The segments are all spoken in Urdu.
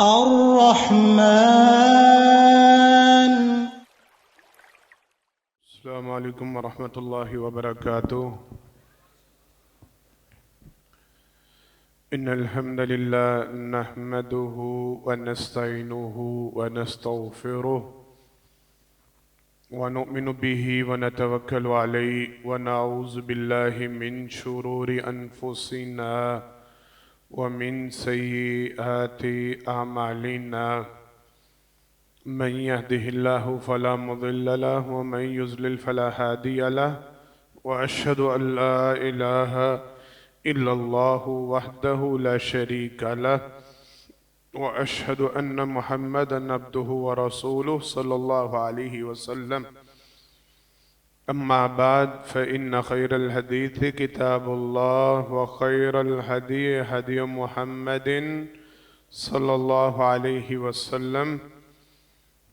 الرحمن. السلام علیکم ورحمۃ اللہ وبرکاتہ. ان الحمد للہ نحمده ونستعینه ونستغفره ونؤمن به ونتوکل علیہ ونعوذ باللہ من شرور انفسنا ومن سیئات اعمالنا. من يهده الله فلا مضل له ومن يضلل فلا هادي له وأشهد أن لا إله إلا الله وحده لا شريك له وأشهد أن محمدا عبده ورسوله صلى الله عليه وسلم. أما بعد فإن خير الحديث كتاب الله وخير الهدي هدي محمد صلى الله عليه وسلم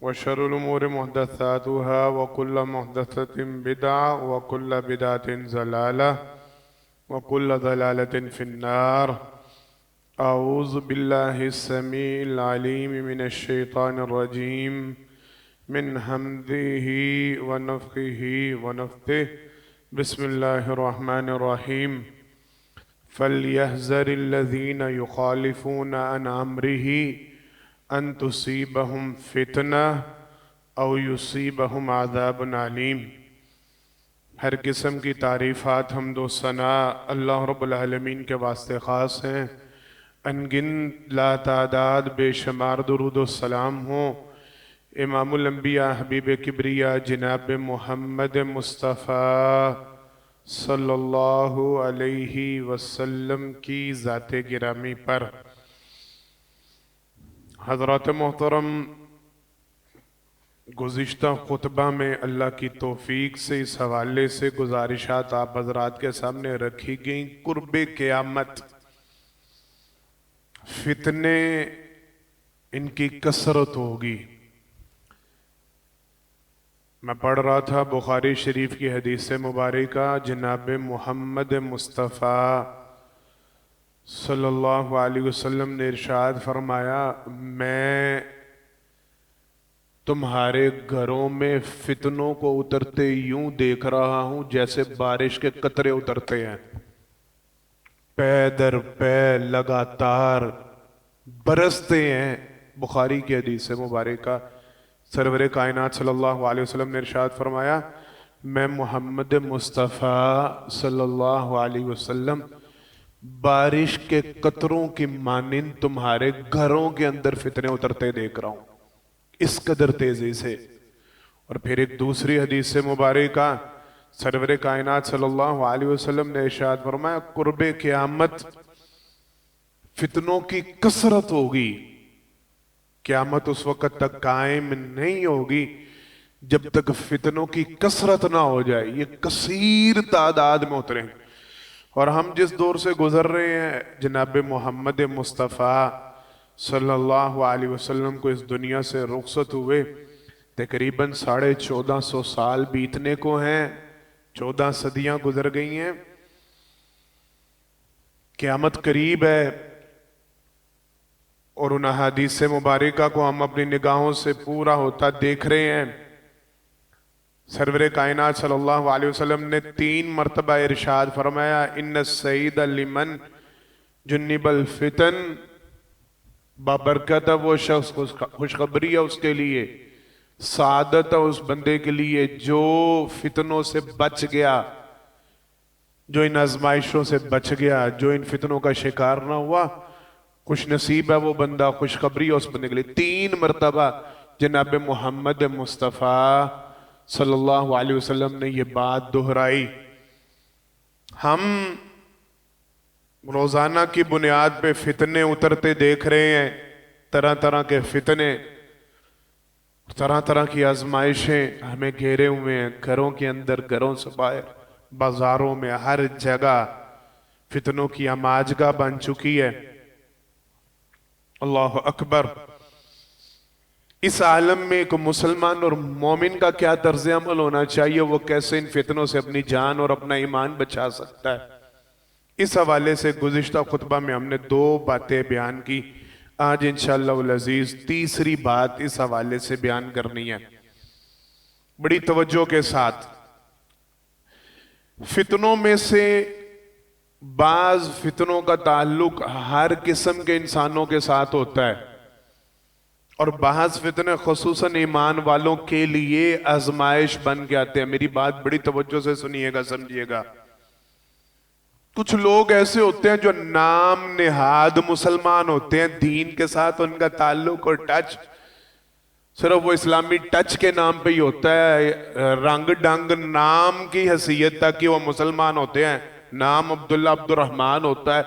وشر الأمور محدثاتها وكل محدثة بدعة وكل بدعة ضلالة وكل ضلالة في النار. أعوذ بالله السميع العليم من الشيطان الرجيم من همزه ونفخه ونفثه. بسم الله الرحمن الرحيم. فليحذر الذين يخالفون عن أمره ان تصیبہم فتنہ او یصیبہم عذاب علیم. ہر قسم کی تعریفات حمد و ثناء اللہ رب العالمین کے واسطے خاص ہیں. انگن لا تعداد بے شمار درود و سلام ہوں امام الانبیاء حبیب کبریاء جناب محمد مصطفیٰ صلی اللہ علیہ وسلم کی ذات گرامی پر. حضرات محترم، گزشتہ خطبہ میں اللہ کی توفیق سے اس حوالے سے گزارشات آپ حضرات کے سامنے رکھی گئیں. قرب قیامت، فتنے ان کی کثرت ہوگی. میں پڑھ رہا تھا بخاری شریف کی حدیث مبارکہ. جناب محمد مصطفیٰ صلی اللہ علیہ وسلم نے ارشاد فرمایا، میں تمہارے گھروں میں فتنوں کو اترتے یوں دیکھ رہا ہوں جیسے بارش کے قطرے اترتے ہیں. پے در پے لگاتار برستے ہیں. بخاری کی حدیث مبارکہ. سرور کائنات صلی اللہ علیہ وسلم نے ارشاد فرمایا، میں محمد مصطفیٰ صلی اللہ علیہ وسلم بارش کے قطروں کی مانند تمہارے گھروں کے اندر فتنے اترتے دیکھ رہا ہوں اس قدر تیزی سے. اور پھر ایک دوسری حدیث مبارکہ سرور کائنات صلی اللہ علیہ وسلم نے ارشاد فرمایا، قرب قیامت فتنوں کی کثرت ہوگی. قیامت اس وقت تک قائم نہیں ہوگی جب تک فتنوں کی کثرت نہ ہو جائے. یہ کثیر تعداد میں اتریں. اور ہم جس دور سے گزر رہے ہیں، جناب محمد مصطفیٰ صلی اللہ علیہ وسلم کو اس دنیا سے رخصت ہوئے تقریباً 1450 سال بیتنے کو ہیں. 14 صدیاں گزر گئی ہیں. قیامت قریب ہے اور ان احادیث مبارکہ کو ہم اپنی نگاہوں سے پورا ہوتا دیکھ رہے ہیں. سرور کائنات صلی اللہ علیہ وسلم نے 3 مرتبہ ارشاد فرمایا، ان السعید لمن جنب الفتن، بابرکت وہ شخص، خوشخبری ہے اس کے لیے، سعادت ہے اس بندے کے لیے جو فتنوں سے بچ گیا، جو ان آزمائشوں سے بچ گیا، جو ان فتنوں کا شکار نہ ہوا. خوش نصیب ہے وہ بندہ، خوشخبری ہے اس بندے کے لیے. 3 مرتبہ جناب محمد مصطفیٰ صلی اللہ علیہ وسلم نے یہ بات دہرائی. ہم روزانہ کی بنیاد پہ فتنے اترتے دیکھ رہے ہیں. طرح طرح کے فتنے، طرح طرح کی آزمائشیں ہمیں گھیرے ہوئے ہیں. گھروں کے اندر، گھروں سے باہر، بازاروں میں، ہر جگہ فتنوں کی اماجگاہ بن چکی ہے. اللہ اکبر. اس عالم میں ایک مسلمان اور مومن کا کیا طرز عمل ہونا چاہیے، وہ کیسے ان فتنوں سے اپنی جان اور اپنا ایمان بچا سکتا ہے. اس حوالے سے گزشتہ خطبہ میں ہم نے 2 باتیں بیان کی. آج انشاءاللہ العزیز تیسری بات اس حوالے سے بیان کرنی ہے بڑی توجہ کے ساتھ۔ فتنوں میں سے بعض فتنوں کا تعلق ہر قسم کے انسانوں کے ساتھ ہوتا ہے، اور بعض فتنے خصوصاً ایمان والوں کے لیے آزمائش بن کے آتے ہیں۔ میری بات بڑی توجہ سے سنیے گا، سمجھیے گا۔ کچھ لوگ ایسے ہوتے ہیں جو نام نہاد مسلمان ہوتے ہیں، دین کے ساتھ ان کا تعلق اور ٹچ صرف وہ اسلامی ٹچ کے نام پہ ہی ہوتا ہے، رنگ ڈنگ نام کی حیثیت تک کہ وہ مسلمان ہوتے ہیں۔ نام عبداللہ عبد الرحمن ہوتا ہے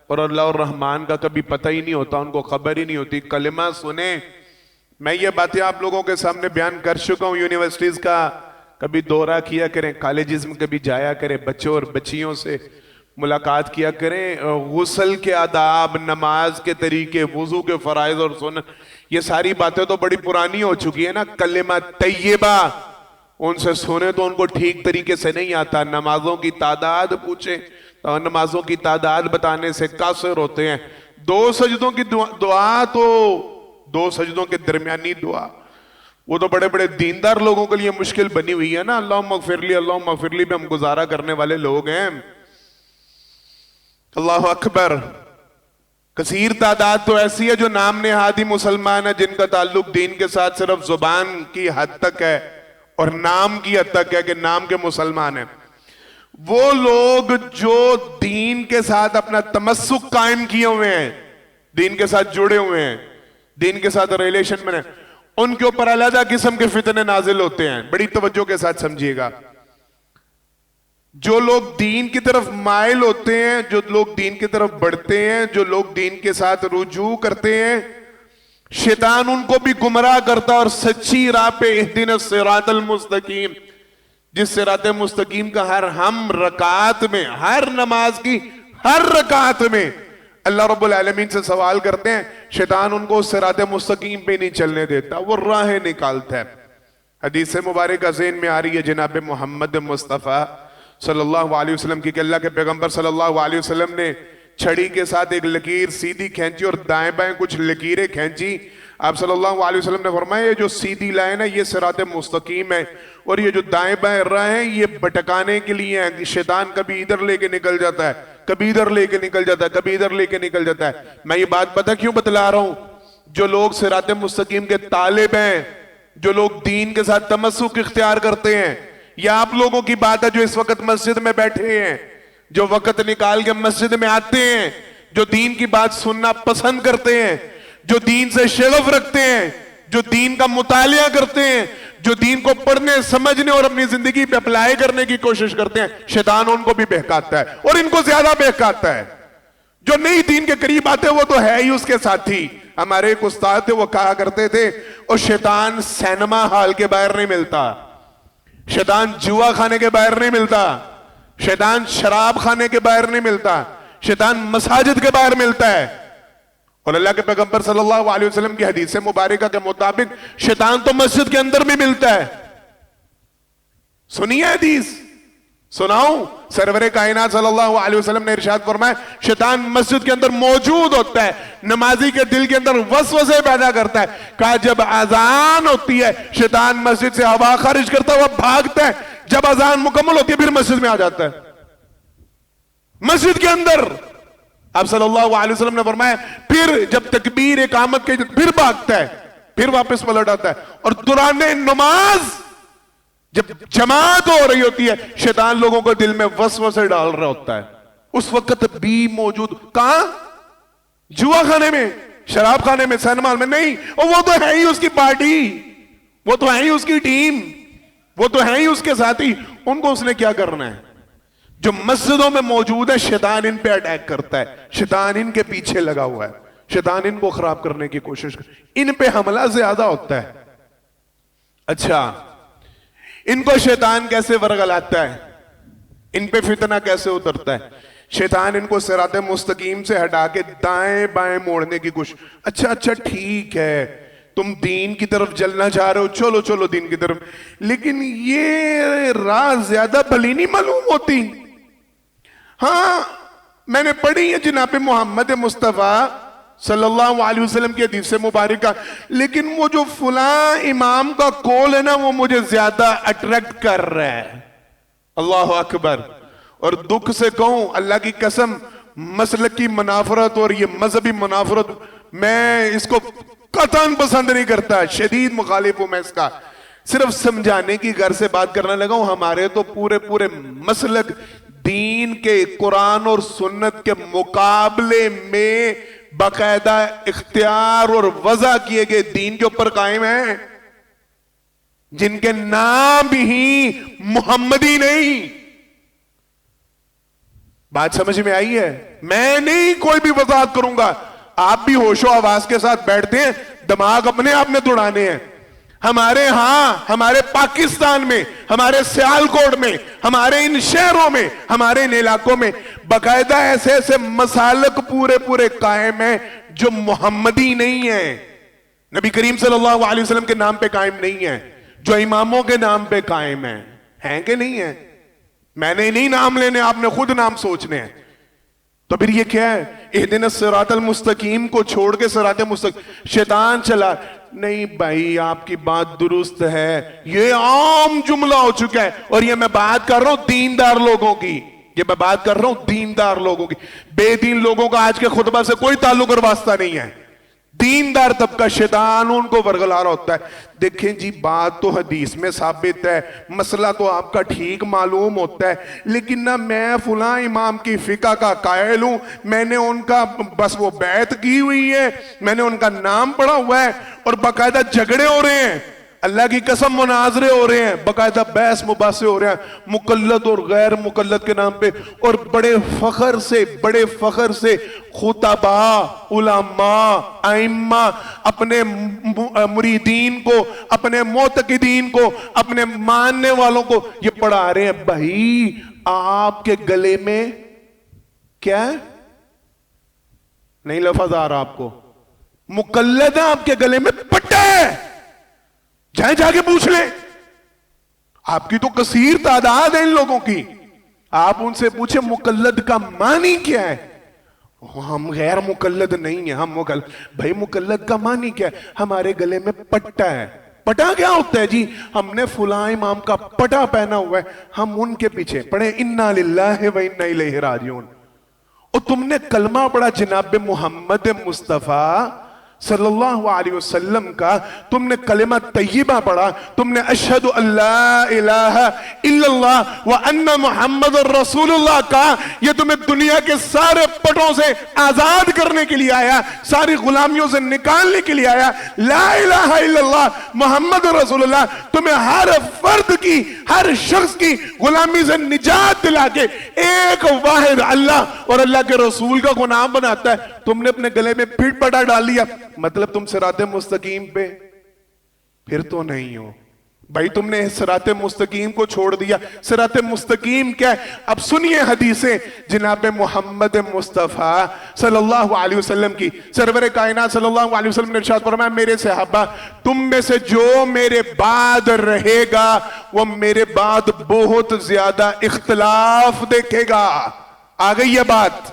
اور اللہ الرحمن کا کبھی پتہ ہی نہیں ہوتا، ان کو خبر ہی نہیں ہوتی۔ کلمہ سنیں، میں یہ باتیں آپ لوگوں کے سامنے بیان کر چکا ہوں۔ یونیورسٹیز کا کبھی دورہ کیا کریں، کالجز میں کبھی جایا کریں، بچوں اور بچیوں سے ملاقات کیا کریں۔ غسل کے آداب، نماز کے طریقے، وضو کے فرائض اور سنت، یہ ساری باتیں تو بڑی پرانی ہو چکی ہیں نا۔ کلمہ طیبہ ان سے سنیں تو ان کو ٹھیک طریقے سے نہیں آتا۔ نمازوں کی تعداد پوچھیں تو نمازوں کی تعداد بتانے سے قاصر ہوتے ہیں۔ 2 سجدوں کی دعا تو 2 سجدوں کے درمیانی دعا وہ تو بڑے بڑے دیندار لوگوں کے لیے مشکل بنی ہوئی ہے نا۔ اللہم اغفر لی، اللہم اغفر لی پہ ہم گزارا کرنے والے لوگ ہیں۔ اللہ اکبر۔ کثیر تعداد تو ایسی ہے جو نام نہادی مسلمان ہے، جن کا تعلق دین کے ساتھ صرف زبان کی حد تک ہے اور نام کی حد تک ہے کہ نام کے مسلمان ہیں۔ وہ لوگ جو دین کے ساتھ اپنا تمسک قائم کیے ہوئے ہیں، دین کے ساتھ جڑے ہوئے ہیں، دین کے ساتھ ریلیشن میں ہیں، ان کے اوپر علیحدہ قسم کے فتنے نازل ہوتے ہیں۔ بڑی توجہ کے ساتھ سمجھیے گا۔ جو لوگ دین کی طرف مائل ہوتے ہیں، جو لوگ دین کی طرف بڑھتے ہیں، جو لوگ دین کے ساتھ رجوع کرتے ہیں، شیطان ان کو بھی گمراہ کرتا اور سچی راہ پہ اہدنا الصراط المستقیم، جس صراط مستقیم کا ہر ہم رکعت میں، ہر نماز کی ہر رکعت میں اللہ رب العالمین سے سوال کرتے ہیں، شیطان ان کو اس صراط مستقیم پہ نہیں چلنے دیتا، وہ راہیں نکالتا ہے۔ حدیث مبارکہ ذہن میں آ رہی ہے جناب محمد مصطفیٰ صلی اللہ علیہ وسلم کی کہ اللہ کے پیغمبر صلی اللہ علیہ وسلم نے چھڑی کے ساتھ ایک لکیر سیدھی کھینچی اور دائیں بائیں کچھ لکیریں کھینچی۔ آپ صلی اللہ علیہ وسلم نے فرمایا یہ جو سیدھی لائن ہے یہ صراط مستقیم ہے، اور یہ جو دائیں بائیں راہیں ہیں یہ بھٹکانے کے لیے ہیں۔ شیطان کبھی ادھر لے کے نکل جاتا ہے، کبھی ادھر لے کے نکل جاتا ہے، کبھی ادھر لے کے نکل جاتا ہے۔ میں یہ بات پتہ کیوں بتلا رہا ہوں؟ جو لوگ صراط مستقیم کے طالب ہیں، جو لوگ دین کے ساتھ تمسک اختیار کرتے ہیں، یا آپ لوگوں کی بات ہے جو اس وقت مسجد میں بیٹھے ہیں، جو وقت نکال کے مسجد میں آتے ہیں، جو دین کی بات سننا پسند کرتے ہیں، جو دین سے شغف رکھتے ہیں، جو دین کا مطالعہ کرتے ہیں، جو دین کو پڑھنے سمجھنے اور اپنی زندگی پہ اپلائی کرنے کی کوشش کرتے ہیں، شیطان ان کو بھی بہکاتا ہے اور ان کو زیادہ بہکاتا ہے۔ جو نہیں دین کے قریب آتے وہ تو ہے ہی اس کے ساتھی۔ ہمارے ایک استاد تھے، وہ کہا کرتے تھے اور شیطان سینما ہال کے باہر نہیں ملتا، شیطان جوا کھانے کے باہر نہیں ملتا، شیطان شراب کھانے کے باہر نہیں ملتا، شیطان مساجد کے باہر ملتا ہے۔ اور اللہ کے پیغمبر صلی اللہ علیہ وسلم کی حدیث مبارکہ کے مطابق شیطان تو مسجد کے اندر بھی ملتا ہے۔ سنیے حدیث، سناؤں؟ سرور کائنات صلی اللہ علیہ وسلم نے ارشاد فرمایا شیطان مسجد کے اندر موجود ہوتا ہے، نمازی کے دل کے اندر وسوسے پیدا کرتا ہے۔ کہا جب اذان ہوتی ہے شیطان مسجد سے ہوا خارج کرتا ہوا بھاگتا ہے، جب اذان مکمل ہوتی ہے پھر مسجد میں آ جاتا ہے، مسجد کے اندر۔ آپ صلی اللہ علیہ وسلم نے فرمایا پھر جب تکبیر اقامت کے پھر بھاگتا ہے، پھر واپس پلٹ آتا ہے، اور دوران نماز جب جماعت ہو رہی ہوتی ہے شیطان لوگوں کو دل میں وسوسے ڈال رہا ہوتا ہے، اس وقت بھی موجود۔ کہاں؟ جوا خانے میں، شراب خانے میں، سینما میں نہیں، اور وہ تو ہے ہی اس کی پارٹی، وہ تو ہے ہی اس کی ٹیم، وہ تو ہے ہی اس کے ساتھی، ان کو اس نے کیا کرنا ہے؟ جو مسجدوں میں موجود ہے شیطان ان پہ اٹیک کرتا ہے، شیطان ان کے پیچھے لگا ہوا ہے، شیطان ان کو خراب کرنے کی کوشش کرتا ہے، ان پہ حملہ زیادہ ہوتا ہے۔ اچھا، ان کو شیطان کیسے ورغلاتا ہے؟ ان پہ فتنہ کیسے اترتا ہے؟ شیطان ان کو صراط مستقیم سے ہٹا کے دائیں بائیں موڑنے کی کوشش۔ اچھا ٹھیک ہے، تم دین کی طرف چلنا چاہ رہے ہو، چلو دین کی طرف، لیکن یہ راہ زیادہ بھلی نہیں معلوم ہوتی۔ ہاں، میں نے پڑھی ہے جناب محمد مصطفیٰ صلی اللہ علیہ وسلم کی حدیث سے مبارکہ، لیکن وہ جو فلاں امام کا قول ہے نا وہ مجھے زیادہ اٹریکٹ کر رہا ہے. اللہ اکبر. اور دکھ سے کہوں اللہ کی قسم، مسلکی منافرت اور یہ مذہبی منافرت میں اس کو قطعاً پسند نہیں کرتا، شدید مخالف ہوں میں اس کا. صرف سمجھانے کی غرض سے بات کرنے لگا ہوں. ہمارے تو پورے مسلک دین کے قرآن اور سنت کے مقابلے میں باقاعدہ اختیار اور وضع کیے گئے دین کے اوپر قائم ہیں، جن کے نام ہی محمدی نہیں. بات سمجھ میں آئی ہے؟ میں نہیں کوئی بھی وضاحت کروں گا، آپ بھی ہوش و آواز کے ساتھ بیٹھتے ہیں، دماغ اپنے آپ نے دوڑانے ہیں. ہمارے ہاں، ہمارے پاکستان میں، ہمارے سیالکوٹ میں، ہمارے ان شہروں میں، ہمارے ان علاقوں میں باقاعدہ ایسے مسالک پورے قائم ہیں جو محمدی نہیں ہیں، نبی کریم صلی اللہ علیہ وسلم کے نام پہ قائم نہیں ہیں، جو اماموں کے نام پہ قائم ہیں کہ نہیں ہیں؟ میں نے نہیں نام لینے، آپ نے خود نام سوچنے ہیں. تو پھر یہ کیا ہے؟ اہدنا الصراط المستقیم کو چھوڑ کے صراط مستقیم شیطان چلا. نہیں بھائی آپ کی بات درست ہے، یہ عام جملہ ہو چکا ہے. اور یہ میں بات کر رہا ہوں دیندار لوگوں کی، یہ میں بات کر رہا ہوں دیندار لوگوں کی. بے دین لوگوں کا آج کے خطبہ سے کوئی تعلق اور واسطہ نہیں ہے. دیندار طبقہ شیطان ان کو ورگلا رہا ہوتا ہے. دیکھیں جی بات تو حدیث میں ثابت ہے، مسئلہ تو آپ کا ٹھیک معلوم ہوتا ہے، لیکن نہ میں فلاں امام کی فقہ کا قائل ہوں، میں نے ان کا بس وہ بیعت کی ہوئی ہے، میں نے ان کا نام پڑھا ہوا ہے، اور باقاعدہ جھگڑے ہو رہے ہیں، اللہ کی قسم مناظرے ہو رہے ہیں، باقاعدہ بحث مباحثے ہو رہے ہیں مقلد اور غیر مقلد کے نام پہ. اور بڑے فخر سے خطباء، علماء، ائمہ اپنے مریدین کو، اپنے معتقدین کو، اپنے ماننے والوں کو یہ پڑھا رہے ہیں. بھائی آپ کے گلے میں کیا ہے؟ نہیں لفظ آ رہا آپ کو؟ مقلد ہے، آپ کے گلے میں پٹا ہے. جائیں جا کے پوچھ لیں، آپ کی تو کثیر تعداد ہے ان لوگوں کی. آپ ان سے پوچھیں مقلد کا معنی کیا ہے؟ ہم غیر مقلد نہیں ہیں، ہم مقلد. بھائی مقلد کا معنی کیا ہے؟ ہمارے گلے میں پٹا ہے. پٹا کیا ہوتا ہے جی؟ ہم نے فلاں امام کا پٹا پہنا ہوا ہے، ہم ان کے پیچھے پڑھیں انا للہ و انا الیہ راجعون. اور تم نے کلمہ پڑھا جناب محمد مصطفیٰ صلی اللہ علیہ وسلم کا، تم نے کلمہ طیبہ پڑھا، تم نے اشہد ان لا الہ الا اللہ وان محمد الرسول اللہ کہا. یہ تمہیں دنیا کے سارے پٹوں سے آزاد کرنے کے لیے آیا، ساری غلامیوں سے نکالنے کے لیے آیا. لا الہ الا اللہ محمد الرسول اللہ تمہیں ہر فرد کی، ہر شخص کی غلامی سے نجات دلا کے ایک واحد اللہ اور اللہ کے رسول کا غلام بناتا ہے. تم نے اپنے گلے میں پھٹ پٹا ڈال لیا، مطلب تم صراط مستقیم پہ پھر تو نہیں ہو. بھائی تم نے صراط مستقیم کو چھوڑ دیا. صراط مستقیم کیا ہے؟ اب سنیے حدیثیں جناب محمد مصطفیٰ صلی اللہ علیہ وسلم کی. سرور کائنات صلی اللہ علیہ وسلم نے ارشاد فرمایا میرے صحابہ تم میں سے جو میرے بعد رہے گا وہ میرے بعد بہت زیادہ اختلاف دیکھے گا. آ گئی یہ بات؟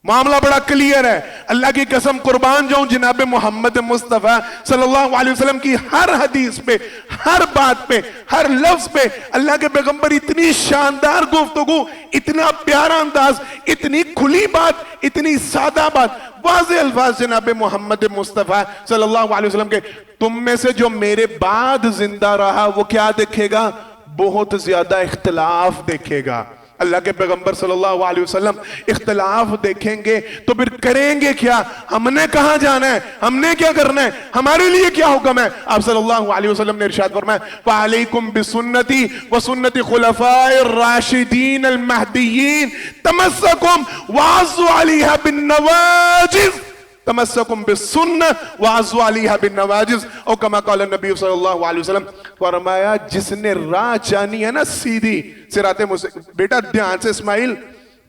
معاملہ بڑا کلیئر ہے. اللہ کی قسم قربان جاؤں جناب محمد مصطفیٰ صلی اللہ علیہ وسلم کی ہر حدیث پہ، ہر بات پہ، ہر لفظ پہ اللہ کے پیغمبر اتنی شاندار گفتگو، اتنا پیارا انداز، اتنی کھلی بات، اتنی سادہ بات، واضح الفاظ جناب محمد مصطفیٰ صلی اللہ علیہ وسلم کے. تم میں سے جو میرے بعد زندہ رہا وہ کیا دیکھے گا؟ بہت زیادہ اختلاف دیکھے گا. اللہ کے پیغمبر صلی اللہ علیہ وسلم اختلاف دیکھیں گے تو پھر کریں گے کیا؟ ہم نے کہاں جانا ہے؟ ہم نے کیا کرنا ہے؟ ہمارے لیے کیا حکم ہے؟ آپ صلی اللہ علیہ وسلم نے ارشاد فرمایا وَعَلَيْكُمْ بِسُنَّتِي وَسُنَّتِ خُلَفَاءِ الرَّاشِدِينَ الْمَهْدِيِّينَ تَمَسَّكُمْ وَعَضُّوا عَلَيْهَا بِالنَّوَاجِذِ تمسکم بالسنہ وعضوا علیہا بالنواجذ او کما قال النبی صلی اللہ علیہ وسلم. فرمایا جس نے راہ چانی ہے نا سیدھی صراط مستقیم. بیٹا دھیان سے اسماعیل،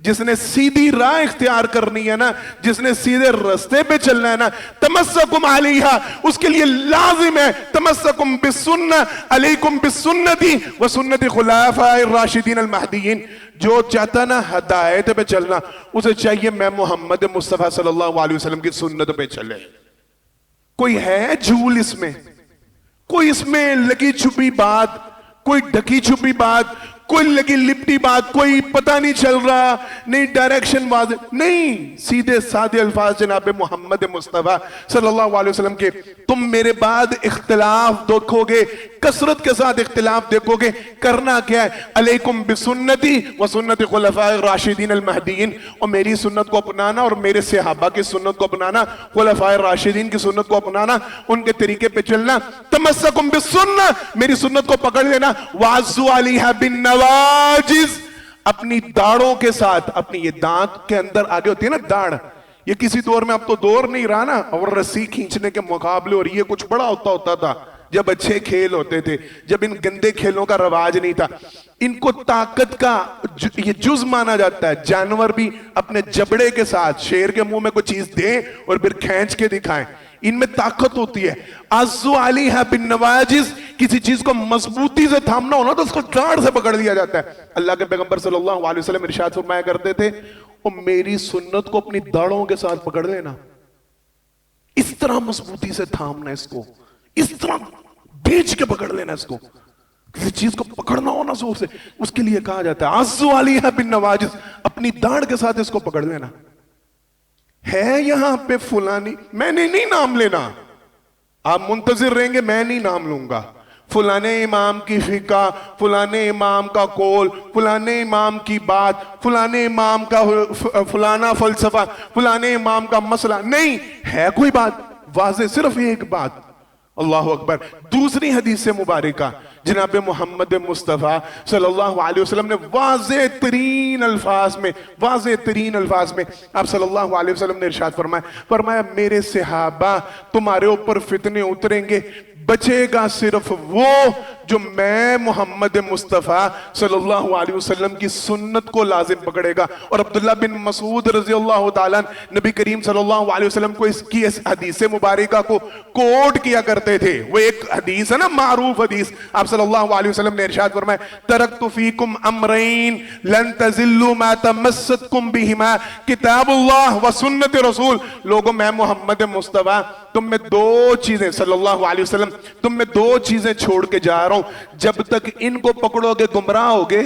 جس نے سیدھی راہ اختیار کرنی ہے نا، جس نے سیدھے رستے پہ چلنا ہے نا، تمسکم علیہا، اس کے لیے لازم ہے تمسکم بالسنہ، علیکم بالسنتی وسنت خلفاء الراشدین المہدیین۔ جو چاہتا نا ہدایت پہ چلنا، اسے چاہیے میں محمد مصطفیٰ صلی اللہ علیہ وسلم کی سنت پہ چلے۔ کوئی ہے جھول اس میں؟ کوئی اس میں لگی چھپی بات، کوئی ڈھکی چھپی بات، کوئی لگی لپٹی بات، کوئی پتہ نہیں چل رہا، نہیں ڈائریکشن واضح نہیں، سیدھے سادے الفاظ جناب محمد مصطفیٰ صلی اللہ علیہ وسلم کے۔ تم میرے بعد اختلاف دیکھو گے، کثرت کے ساتھ اختلاف دیکھو گے، کرنا کیا ہے؟ علیکم بسنتی وسنت خلفاء الراشدین المہدیین، اور میری سنت کو اپنانا اور میرے صحابہ کی سنت کو اپنانا، خلفاء الراشدین کی سنت کو اپنانا، ان کے طریقے پہ چلنا۔ تمسکم بالسنہ، میری سنت کو پکڑ لینا، وعضوا علیہا بالنواجذ، اپنی داڑوں کے ساتھ، اپنی یہ دانت کے اندر آگے ہوتی ہے نا داڑ، یہ کسی دور میں اب تو دور نہیں رہا نا، اور رسی کھینچنے کے مقابلے اور یہ کچھ بڑا ہوتا تھا جب اچھے کھیل ہوتے تھے، جب ان گندے کھیلوں کا رواج نہیں تھا۔ ان کو طاقت کا یہ جز مانا جاتا ہے۔ جانور بھی اپنے جبڑے کے ساتھ شیر کے منہ میں کوئی چیز دیں اور پھر کھینچ کے دکھائیں، ان میں طاقت ہوتی ہے۔ عضوا علیہا بالنواجذ، کسی چیز کو مضبوطی سے تھامنا ہونا تو اس کو داڑھ سے پکڑ لیا جاتا ہے۔ اللہ کے پیغمبر صلی اللہ علیہ وسلم ارشاد فرمایا کرتے تھے، اور میری سنت کو اپنی داڑھوں کے ساتھ پکڑ لینا، اس طرح مضبوطی سے تھامنا، اس کو اس طرح بیچ کے پکڑ لینا، اس کو کسی چیز کو پکڑنا ہونا زور سے، اس کے لیے کہا جاتا ہے عضوا علیہا بالنواجذ، اپنی داڑھ کے ساتھ اس کو پکڑ لینا۔ ہے یہاں پہ فلانی، میں نے نہیں نام لینا، آپ منتظر رہیں گے، میں نہیں نام لوں گا۔ فلانے امام کی فقہ، فلانے امام کا قول، فلانے امام کی بات، فلانے امام کا فلانا فلسفہ، فلانے امام کا مسئلہ نہیں ہے، کوئی بات واضح، صرف ایک بات، اللہ اکبر۔ دوسری حدیث مبارکہ جناب محمد مصطفیٰ صلی اللہ علیہ وسلم نے واضح ترین الفاظ میں آپ صلی اللہ علیہ وسلم نے ارشاد فرمایا میرے صحابہ تمہارے اوپر فتنے اتریں گے، بچے گا صرف وہ جو میں محمد مصطفیٰ صلی اللہ علیہ وسلم کی سنت کو لازم پکڑے گا۔ اور عبداللہ بن مسعود رضی اللہ تعالیٰ نبی کریم صلی اللہ علیہ وسلم کو اس حدیث مبارکہ کو کوٹ کیا کرتے تھے۔ وہ ایک حدیث ہے نا، معروف حدیث، آپ صلی اللہ علیہ وسلم نے ارشاد فرمایا ترکت فیکم امرین لن تزلوا ما تمسکتم بہما کتاب اللہ و سنت رسول۔ لوگوں میں محمد مصطفیٰ تم میں دو چیزیں، صلی اللہ علیہ وسلم تم میں دو چیزیں چھوڑ کے جا رہا ہوں، جب تک ان کو پکڑو گے گمراہ ہوگے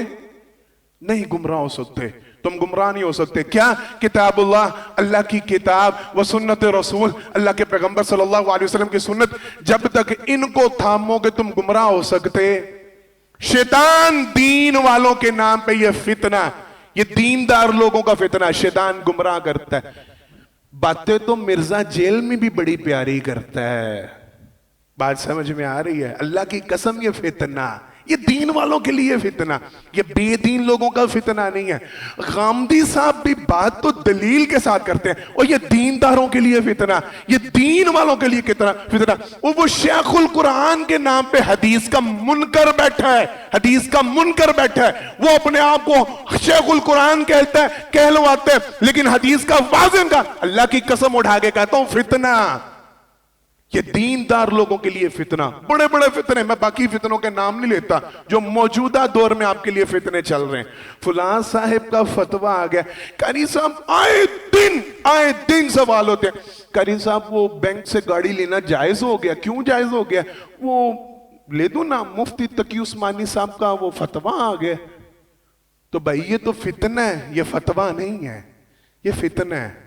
نہیں، گمراہ ہو سکتے، تم گمراہ نہیں ہو سکتے۔ کیا؟ کتاب اللہ، اللہ کی کتاب، و سنت رسول، اللہ کے پیغمبر صلی اللہ علیہ وسلم کی سنت، جب تک ان کو تھامو گے تم گمراہ ہو سکتے۔ شیطان دین والوں کے نام پہ یہ فتنہ، یہ دیندار لوگوں کا فتنہ، شیطان گمراہ کرتا ہے۔ باتیں تو مرزا جیل میں بھی بڑی پیاری کرتا ہے، بات سمجھ میں آ رہی ہے؟ اللہ کی قسم یہ فتنہ، یہ دین والوں کے لیے فتنہ، یہ بے دین لوگوں کا فتنہ نہیں ہے۔ غامدی صاحب بھی بات تو دلیل کے ساتھ کرتے ہیں، اور یہ دینداروں کے لیے فتنہ، یہ دین والوں کے لیے فتنہ۔ وہ شیخ القرآن کے نام پہ حدیث کا منکر بیٹھا ہے، حدیث کا منکر بیٹھا ہے، وہ اپنے آپ کو شیخ القرآن کہتا ہے، کہلواتے ہیں، لیکن حدیث کا واضح کا، اللہ کی قسم اٹھا کے کہتا ہوں فتنہ، یہ دیندار لوگوں کے لیے فتنہ، بڑے بڑے فتنے، میں باقی فتنوں کے نام نہیں لیتا جو موجودہ دور میں آپ کے لیے فتنے چل رہے ہیں۔ فلاں صاحب کا فتویٰ آ گیا، قاری صاحب آئے دن سوال ہوتے ہیں، قاری صاحب وہ بینک سے گاڑی لینا جائز ہو گیا؟ کیوں جائز ہو گیا؟ وہ لے دو نا، مفتی تقی عثمانی صاحب کا وہ فتویٰ آ گیا۔ تو بھائی یہ تو فتنہ ہے، یہ فتویٰ نہیں ہے، یہ فتنہ ہے۔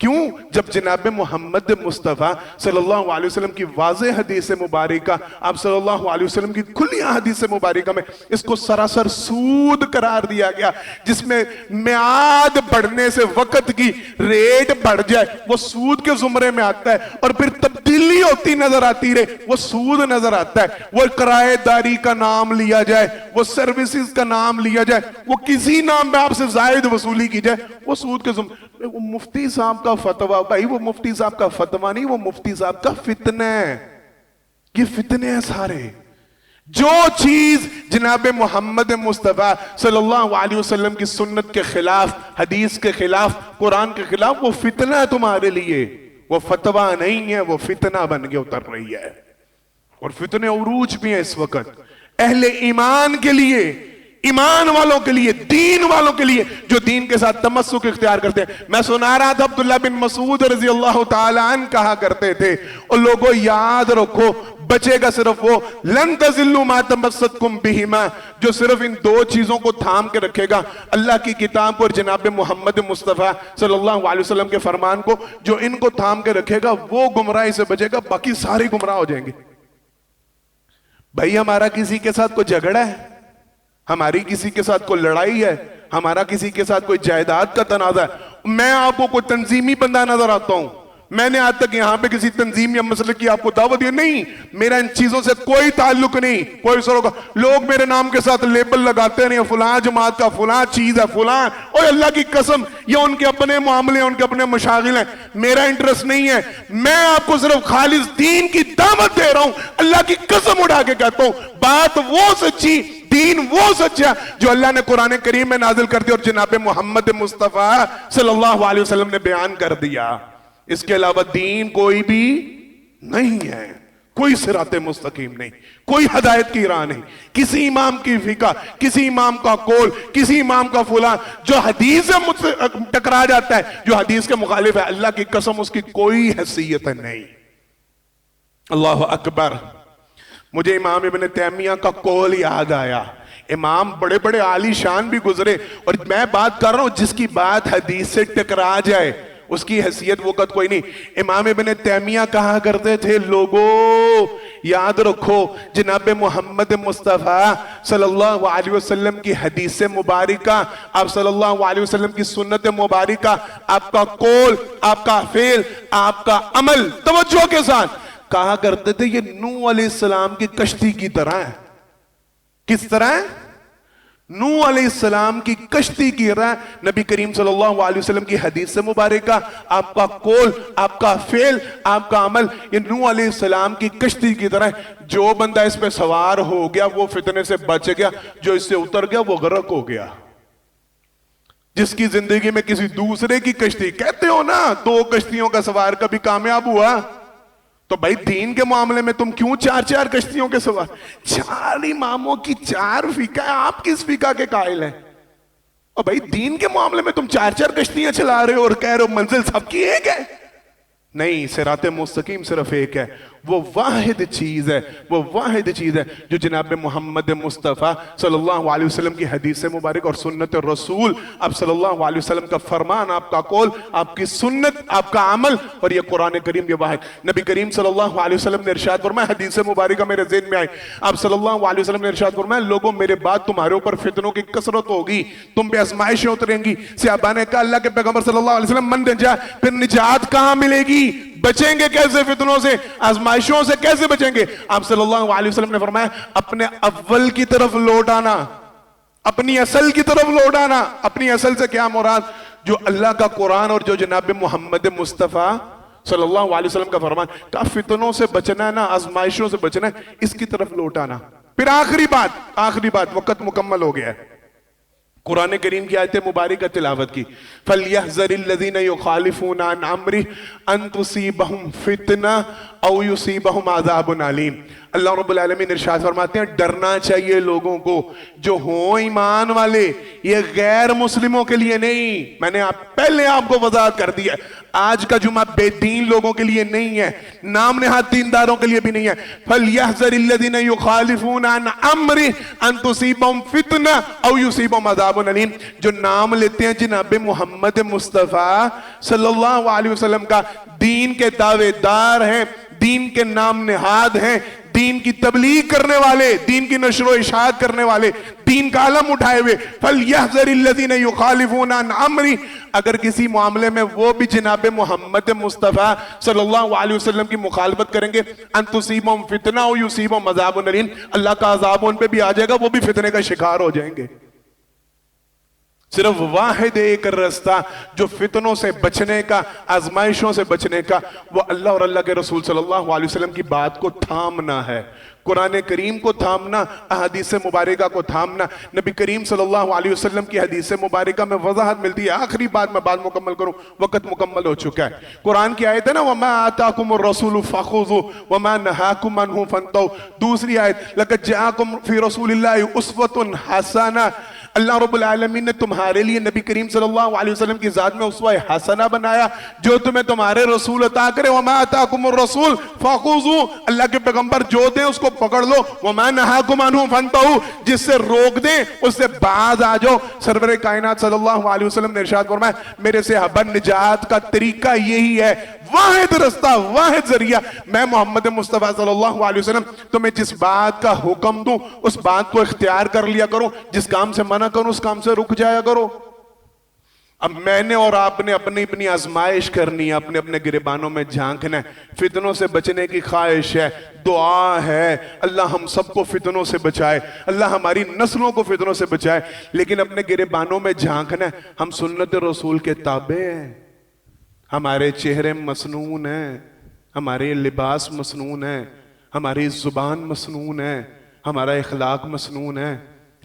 کیوں؟ جب جناب محمد مصطفیٰ صلی اللہ علیہ وسلم کی واضح حدیث مبارکہ، آپ صلی اللہ علیہ وسلم کی کھلی حدیث مبارکہ میں اس کو سراسر سود قرار دیا گیا، جس میں میعاد بڑھنے سے وقت کی ریٹ بڑھ جائے وہ سود کے زمرے میں آتا ہے، اور پھر تبدیلی ہوتی نظر آتی رہے وہ سود نظر آتا ہے۔ وہ کرایہ داری کا نام لیا جائے، وہ سروسز کا نام لیا جائے، وہ کسی نام میں آپ سے زائد وصولی کی جائے، وہ سود کے زمرے۔ وہ مفتی صاحب کا فتویٰ، بھائی وہ مفتی صاحب کا فتویٰ نہیں، وہ مفتی صاحب کا فتنہ ہے۔ یہ فتنے ہیں سارے، جو چیز جناب محمد مصطفیٰ صلی اللہ علیہ وسلم کی سنت کے خلاف، حدیث کے خلاف، قرآن کے خلاف، وہ فتنہ ہے تمہارے لیے، وہ فتویٰ نہیں ہے، وہ فتنہ بن کے اتر رہی ہے. اور فتنے عروج بھی ہیں اس وقت اہل ایمان کے لیے، ایمان والوں کے لیے، دین والوں کے لیے، جو دین کے ساتھ تمسک اختیار کرتے ہیں. میں سنا رہا تھا عبداللہ بن مسعود رضی اللہ تعالی عنہ کہا کرتے تھے، اور لوگوں یاد رکھو، بچے گا صرف وہ، لن تزلوا ما تمسکتم بہما، جو صرف ان دو چیزوں کو تھام کے رکھے گا، اللہ کی کتاب کو اور جناب محمد مصطفیٰ صلی اللہ علیہ وسلم کے فرمان کو، جو ان کو تھام کے رکھے گا وہ گمراہی سے بچے گا، باقی سارے گمراہ ہو جائیں گے. بھائی ہمارا کسی کے ساتھ کوئی جھگڑا ہے، ہماری کسی کے ساتھ کوئی لڑائی ہے، ہمارا کسی کے ساتھ کوئی جائیداد کا تنازع ہے، میں آپ کو کوئی تنظیمی بندہ نظر آتا ہوں، میں نے آج تک یہاں پہ کسی تنظیم یا مسئلے کی آپ کو دعوت دی نہیں، میرا ان چیزوں سے کوئی تعلق نہیں، کوئی سر ہوگا. لوگ میرے نام کے ساتھ لیبل لگاتے ہیں، فلاں جماعت کا فلاں چیز ہے، فلاں، اور اللہ کی قسم یہ ان کے اپنے معاملے ہیں، ان کے اپنے مشاغل ہیں، میرا انٹرسٹ نہیں ہے. میں آپ کو صرف خالص دین کی دعوت دے رہا ہوں، اللہ کی قسم اٹھا کے کہتا ہوں، بات وہ سچی، دین وہ سچا جو اللہ نے قرآن کریم میں نازل کر دیا اور جناب محمد مصطفیٰ صلی اللہ علیہ وسلم نے بیان کر دیا. اس کے علاوہ دین کوئی بھی نہیں ہے، کوئی صراط مستقیم نہیں، کوئی ہدایت کی راہ نہیں، کسی امام کی فقہ، کسی امام کا قول، کسی امام کا فلاں، جو حدیث سے مجھ سے ٹکرا جاتا ہے، جو حدیث کے مخالف ہے، اللہ کی قسم اس کی کوئی حیثیت نہیں. اللہ اکبر. مجھے امام ابن تیمیہ کا قول یاد آیا. امام بڑے بڑے عالی شان بھی گزرے، اور میں بات کر رہا ہوں جس کی بات حدیث سے ٹکرا جائے اس کی حیثیت وقت کوئی نہیں. امام ابن تیمیہ کہا کرتے تھے، لوگوں یاد رکھو جناب محمد مصطفیٰ صلی اللہ علیہ وسلم کی حدیث مبارکہ، آپ صلی اللہ علیہ وسلم کی سنت مبارکہ، آپ کا قول، آپ کا فعل، آپ کا عمل، توجہ کے ساتھ کہا کرتے تھے یہ نوح علیہ السلام کی کشتی کی طرح ہے. کس طرح ہے؟ نوح علیہ السلام کی کشتی کی طرح. نبی کریم صلی اللہ علیہ وسلم کی حدیث سے مبارکہ، آپ کا قول، آپ کا فعل، آپ کا عمل، یہ نوح علیہ السلام کی کشتی کی طرح ہے. جو بندہ اس پہ سوار ہو گیا وہ فتنے سے بچ گیا، جو اس سے اتر گیا وہ غرق ہو گیا. جس کی زندگی میں کسی دوسرے کی کشتی، کہتے ہو نا دو کشتیوں کا سوار کبھی کامیاب ہوا، تو بھائی دین کے معاملے میں تم کیوں چار چار کشتیوں کے سوار؟ چار اماموں کی چار فقہ ہے، آپ کس فقہ کے قائل ہیں؟ اور بھائی دین کے معاملے میں تم چار چار کشتیاں چلا رہے ہو اور کہہ رہے ہو منزل سب کی ایک ہے. نہیں، صراط مستقیم صرف ایک ہے، وہ واحد چیز ہے، وہ واحد چیز ہے جو جناب محمد مصطفیٰ صلی اللہ علیہ وسلم کی حدیث مبارک اور سنت رسول، آپ صلی اللہ علیہ وسلم کا فرمان، آپ کا قول، آپ کی سنت، آپ کا عمل، اور یہ قرآن کریم، یہ واحد. نبی کریم صلی اللہ علیہ وسلم نے ارشاد فرمایا، حدیث مبارکہ میرے ذہن میں آئی، آپ صلی اللہ علیہ وسلم نے ارشاد فرمایا، لوگوں میرے بعد تمہارے اوپر فتنوں کی کثرت ہوگی، تم پہ آزمائشیں اتریں گی. صحابہ نے کہا اللہ کے پیغمبر صلی اللہ علیہ وسلم من نجا، پھر نجات کہاں ملے گی؟ بچیں گے کیسے فتنوں سے، آزمائشوں سے کیسے بچیں گے؟ آپ صلی اللہ علیہ وسلم نے فرمایا اپنے اول کی طرف لوٹ آنا، اپنی اصل کی طرف لوٹ آنا. اپنی اصل سے کیا مراد؟ جو اللہ کا قرآن اور جو جناب محمد مصطفیٰ صلی اللہ علیہ وسلم کا فرمان، کہا فتنوں سے بچنا ہے نا، آزمائشوں سے بچنا ہے، اس کی طرف لوٹ آنا. پھر آخری بات، وقت مکمل ہو گیا ہے. قرآن کریم کی آیت مبارکہ تلاوت کی، فَلْيَحْذَرِ الَّذِينَ يُخَالِفُونَ عَنْ أَمْرِهِ أَن تُصِيبَهُمْ فِتْنَةٌ أَوْ يُصِيبَهُمْ عَذَابٌ عَلِيمٌ. اللہ رب العالمین ارشاد فرماتے ہیں ڈرنا چاہیے لوگوں کو جو ہوں ایمان والے، یہ غیر مسلموں کے لیے نہیں. میں نے پہلے آپ کو وضاحت کر دی ہے، آج کا جمعہ بے دین لوگوں کے لیے نہیں ہے، نام نہاد دینداروں کے لیے بھی نہیں ہے. فَلْيَحْذَرِ الَّذِينَ يُخَالِفُونَ عَنْ أَمْرِهِ أَن تُصِيبَهُمْ فِتْنَةٌ أَوْ يُصِيبَهُمْ عَذَابٌ عَلِيمٌ. جو نام لیتے ہیں جناب محمد مصطفیٰ صلی اللہ علیہ وسلم کا، دین کے دعوے دار ہیں، دین کے نام نہاد ہیں، دین کی تبلیغ کرنے والے، دین کی نشر و اشاعت کرنے والے، دین کا علم اٹھائے ہوئے، فَلْيَحْذَرِ الَّذِينَ يُخَالِفُونَ عَنْ أَمْرِهِ. اگر کسی معاملے میں وہ بھی جناب محمد مصطفیٰ صلی اللہ علیہ وسلم کی مخالفت کریں گے، أَن تُصِيبَهُمْ فِتْنَةٌ أَوْ يُصِيبَهُمْ عَذَابٌ أَلِيمٌ، اللہ کا عذاب ان پہ بھی آ جائے گا، وہ بھی فتنے کا شکار ہو جائیں گے. صرف واحد ایک راستہ جو فتنوں سے بچنے کا، آزمائشوں سے بچنے کا، وہ اللہ اور اللہ کے رسول صلی اللہ علیہ وسلم کی بات کو تھامنا ہے، قرآن کریم کو تھامنا، احادیث مبارکہ کو تھامنا۔ نبی کریم صلی اللہ علیہ وسلم کی حدیث مبارکہ میں وضاحت ملتی ہے۔ آخری بات میں بات مکمل کروں، وقت مکمل ہو چکا ہے۔ قرآن کی آیت ہے نا وَمَا آتَاكُمُ الرَّسُولُ فَخُذُوهُ وَمَا نَهَاكُمْ عَنْهُ فَانْتَهُوا۔ دوسری آیت لَقَدْ جَاءَكُمْ فِي رَسُولِ اللَّهِ أُسْوَةٌ حَسَنَةٌ۔ اللہ رب العالمین نے تمہارے لیے نبی کریم صلی اللہ علیہ وسلم کی ذات میں اسوہ حسنہ بنایا، جو تمہیں تمہارے رسول عطا کرے۔ وَمَا آتَاكُمُ الرَّسُولُ فَخُذُوهُ، اللہ کے پیغمبر جو دیں اس کو پکڑ لو۔ وَمَا نَهَاكُمْ عَنْهُ فَانْتَهُوا، جس سے روک دیں اس سے باز آ جاؤ۔ سرور کائنات صلی اللہ علیہ وسلم نے ارشاد فرمایا میرے سے نجات کا طریقہ یہی ہے، واحد رستہ، واحد ذریعہ۔ میں محمد مصطفیٰ صلی اللہ علیہ وسلم تمہیں جس بات کا حکم دوں اس بات کو اختیار کر لیا کرو، جس کام سے منع کروں اس کام سے رک جایا کرو۔ اب میں نے اور آپ نے اپنی آزمائش کرنی ہے، اپنے گریبانوں میں جھانکنا ہے، فتنوں سے بچنے کی خواہش ہے، دعا ہے اللہ ہم سب کو فتنوں سے بچائے، اللہ ہماری نسلوں کو فتنوں سے بچائے، لیکن اپنے گریبانوں میں جھانکنا ہے۔ ہم سنت رسول کے تابع ہیں، ہمارے چہرے مسنون ہیں، ہمارے لباس مسنون ہیں، ہماری زبان مسنون ہے، ہمارا اخلاق مسنون ہے،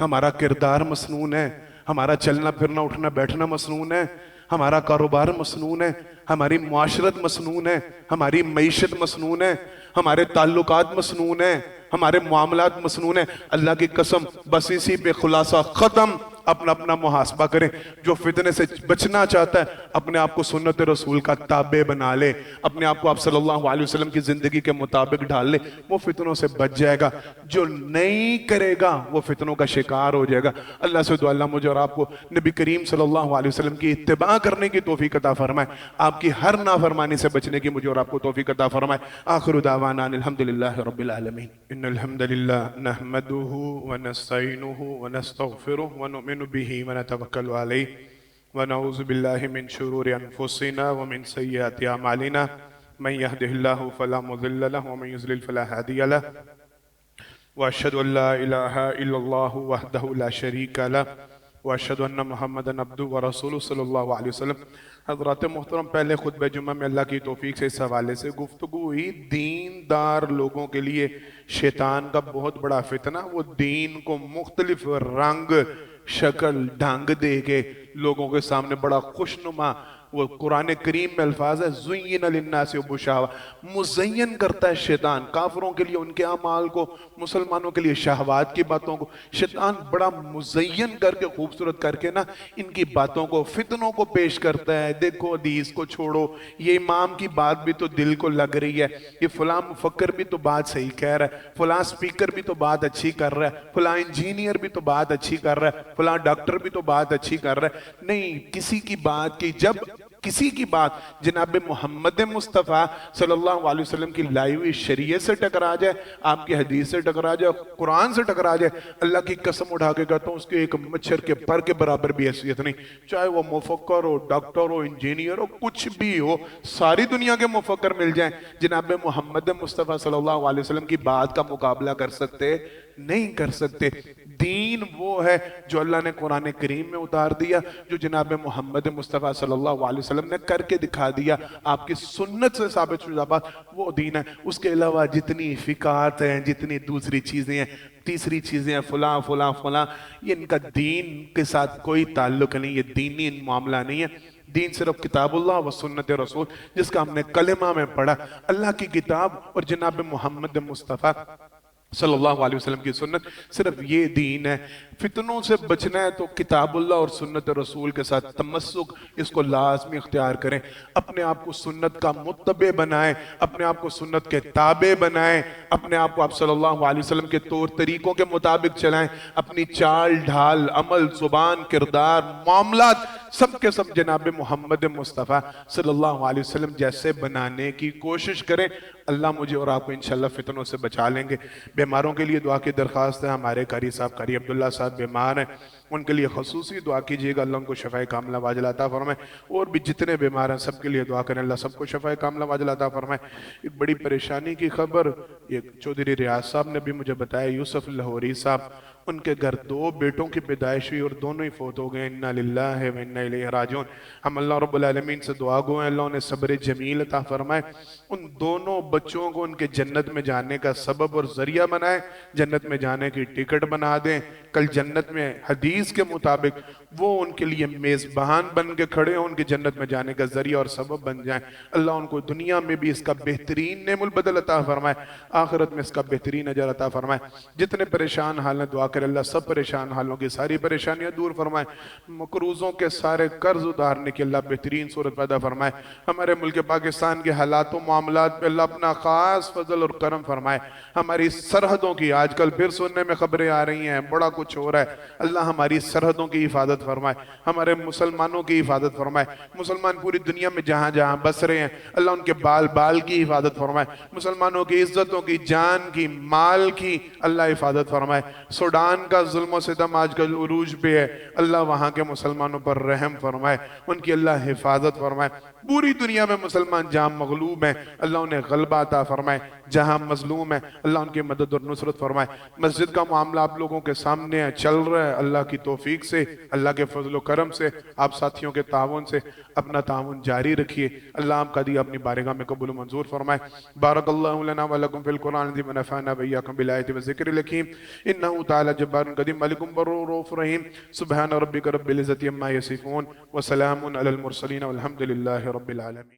ہمارا کردار مسنون ہے، ہمارا چلنا پھرنا اٹھنا بیٹھنا مسنون ہے، ہمارا کاروبار مسنون ہے، ہماری معاشرت مسنون ہے، ہماری معیشت مسنون ہے، ہمارے تعلقات مسنون ہیں، ہمارے معاملات مسنون ہیں۔ اللہ کی قسم بس اسی پہ خلاصہ ختم۔ اپنا محاسبہ کریں، جو فتنے سے بچنا چاہتا ہے اپنے آپ کو سنت رسول کا تابع بنا لے، اپنے آپ کو آپ صلی اللہ علیہ وسلم کی زندگی کے مطابق ڈھال لے، وہ فتنوں سے بچ جائے گا۔ جو نہیں کرے گا وہ فتنوں کا شکار ہو جائے گا۔ اللہ سے دعا اللہ مجھے اور آپ کو نبی کریم صلی اللہ علیہ وسلم کی اتباع کرنے کی توفیق عطا فرمائے، آپ کی ہر نافرمانی سے بچنے کی مجھے اور آپ کو توفیق عطا فرمائے۔ آخر دعوانا الحمدللہ رب العالمین۔ ان الحمدللہ نحمده ونستعینه ونستغفره ونؤمن به ونتوکل علیہ ونعوذ باللہ من شرور انفسنا ومن سیئات اعمالنا من يهده الله فلا مضل له ومن يضلل فلا هادي له واشهد ان لا اله الا الله وحده لا شريك له واشهد ان محمدا عبده ورسوله صلی اللہ علیہ وسلم۔ حضرات محترم، پہلے خطبہ جمعہ میں اللہ کی توفیق سے اس حوالے سے گفتگو ہوئی، دیندار لوگوں کے لیے شیطان کا بہت بڑا فتنہ، وہ دین کو مختلف رنگ شکل ڈھنگ دے کے لوگوں کے سامنے بڑا خوشنما، وہ قرآن کریم میں الفاظ ہے زُيِّنَ لِلنَّاسِ حُبُّ الشَّهَوَاتِ، مزین کرتا ہے شیطان کافروں کے لیے ان کے اعمال کو، مسلمانوں کے لیے شہوات کی باتوں کو، شیطان بڑا مزین کر کے خوبصورت کر کے نا ان کی باتوں کو، فتنوں کو پیش کرتا ہے۔ دیکھو حدیث کو چھوڑو، یہ امام کی بات بھی تو دل کو لگ رہی ہے، یہ فلاں مفکر بھی تو بات صحیح کہہ رہا ہے، فلاں سپیکر بھی تو بات اچھی کر رہا ہے، فلاں انجینئر بھی تو بات اچھی کر رہا ہے، فلاں ڈاکٹر بھی تو بات اچھی کر رہا ہے۔ نہیں، کسی کی بات کی، جب کسی کی بات جناب محمد مصطفیٰ صلی اللہ علیہ وسلم کی لائی ہوئی شریعت سے ٹکرا جائے، آپ کی حدیث سے ٹکرا جائے، قرآن سے ٹکرا جائے، اللہ کی قسم اٹھا کے کہتا ہوں اس کے ایک مچھر کے پر کے برابر بھی حیثیت نہیں، چاہے وہ مفکر ہو، ڈاکٹر ہو، انجینئر ہو، کچھ بھی ہو، ساری دنیا کے مفکر مل جائیں، جناب محمد مصطفیٰ صلی اللہ علیہ وسلم کی بات کا مقابلہ کر سکتے نہیں کر سکتے۔ دین وہ ہے جو اللہ نے قرآن کریم میں اتار دیا، جو جناب محمد مصطفیٰ صلی اللہ علیہ وسلم نے کر کے دکھا دیا، آپ کی سنت سے ثابت شدہ بات، وہ دین ہے۔ اس کے علاوہ جتنی فقہات ہیں، جتنی دوسری چیزیں ہیں، تیسری چیزیں ہیں، فلاں فلاں فلاں، یہ ان کا دین کے ساتھ کوئی تعلق نہیں، یہ دینی معاملہ نہیں ہے۔ دین صرف کتاب اللہ و سنت رسول، جس کا ہم نے کلمہ میں پڑھا، اللہ کی کتاب اور جناب محمد مصطفیٰ صلی اللہ علیہ وسلم کی سنت، صرف یہ دین ہے۔ فتنوں سے بچنا ہے تو کتاب اللہ اور سنت رسول کے ساتھ تمسک، اس کو لازمی اختیار کریں، اپنے آپ کو سنت کا متبع بنائیں، اپنے آپ کو سنت کے تابع بنائیں، اپنے آپ کو آپ صلی اللہ علیہ وسلم کے طور طریقوں کے مطابق چلائیں، اپنی چال ڈھال، عمل، زبان، کردار، معاملات سب کے سب جناب محمد مصطفیٰ صلی اللہ علیہ وسلم جیسے بنانے کی کوشش کریں۔ اللہ مجھے اور آپ کو انشاءاللہ فتنوں سے بچا لیں گے۔ بیماروں کے لیے دعا کی درخواست ہے، ہمارے قاری صاحب، قاری عبداللہ صاحب بیمار ہیں، ان کے لیے خصوصی دعا کیجیے گا، اللہ ان کو شفاء کاملہ واجلہ عطا فرمائے۔ اور بھی جتنے بیمار ہیں سب کے لیے دعا کریں، اللہ سب کو شفاء کاملہ واجلہ عطا فرمائے۔ ایک بڑی پریشانی کی خبر یہ چودھری ریاض صاحب نے بھی مجھے بتایا، یوسف لاہوری صاحب، ان کے گھر 2 بیٹوں کی پیدائش ہوئی اور دونوں ہی فوت ہو گئے، انا للہ و انا الیہ راجعون۔ ہم اللہ رب العالمین سے دعا گو ہیں، اللہ انہیں صبر جمیل عطا فرمائے، ان دونوں بچوں کو ان کے جنت میں جانے کا سبب اور ذریعہ بنائے، جنت میں جانے کی ٹکٹ بنا دیں، کل جنت میں حدیث کے مطابق وہ ان کے لیے میزبان بن کے کھڑے ہوں، ان کے جنت میں جانے کا ذریعہ اور سبب بن جائیں۔ اللہ ان کو دنیا میں بھی اس کا بہترین نعم البدل عطا فرمائے، آخرت میں اس کا بہترین اجر عطا فرمائے۔ جتنے پریشان حال ہیں دعا کرے اللہ سب پریشان حالوں کی ساری پریشانیاں دور فرمائے، مقروضوں کے سارے قرض اتارنے کی اللہ بہترین صورت پیدا فرمائے، ہمارے ملک پاکستان کے حالات و معاملات پہ اللہ اپنا خاص فضل اور کرم فرمائے، ہماری سرحدوں کی آج کل پھر سننے میں خبریں آ رہی ہیں، بڑا کچھ ہو رہا ہے، اللہ ہماری سرحدوں کی حفاظت فرمائے، ہمارے مسلمانوں کی حفاظت فرمائے، مسلمان پوری دنیا میں جہاں جہاں بس رہے ہیں اللہ ان کے بال بال کی حفاظت فرمائے، مسلمانوں کی عزتوں کی، جان کی، مال کی اللہ حفاظت فرمائے۔ سوڈان کا ظلم و ستم آج کل عروج پہ ہے، اللہ وہاں کے مسلمانوں پر رحم فرمائے، ان کی اللہ حفاظت فرمائے۔ پوری دنیا میں مسلمان جہاں مغلوب ہیں اللہ انہیں غلبہ عطا فرمائے، جہاں مظلوم ہیں اللہ ان کی مدد اور نصرت فرمائے۔ مسجد کا معاملہ آپ لوگوں کے سامنے ہے، چل رہا ہے، اللہ کی توفیق سے، اللہ کے فضل و کرم سے، آپ ساتھیوں کے تعاون سے اپنا تعاون جاری رکھیے، اللہ آپ کا دیا اپنی بارگاہ میں قبول و منظور فرمائے۔ بارک اللہ لنا ولکم فی القرآن العظیم ونفعنا وإیاکم بالآیات والذکر الحکیم، انہ تعالی جبار قدیم ملک بر رؤوف رحیم، سبحان ربک رب العزة عما یصفون وسلام علی المرسلین والحمد للہ رب العالمین۔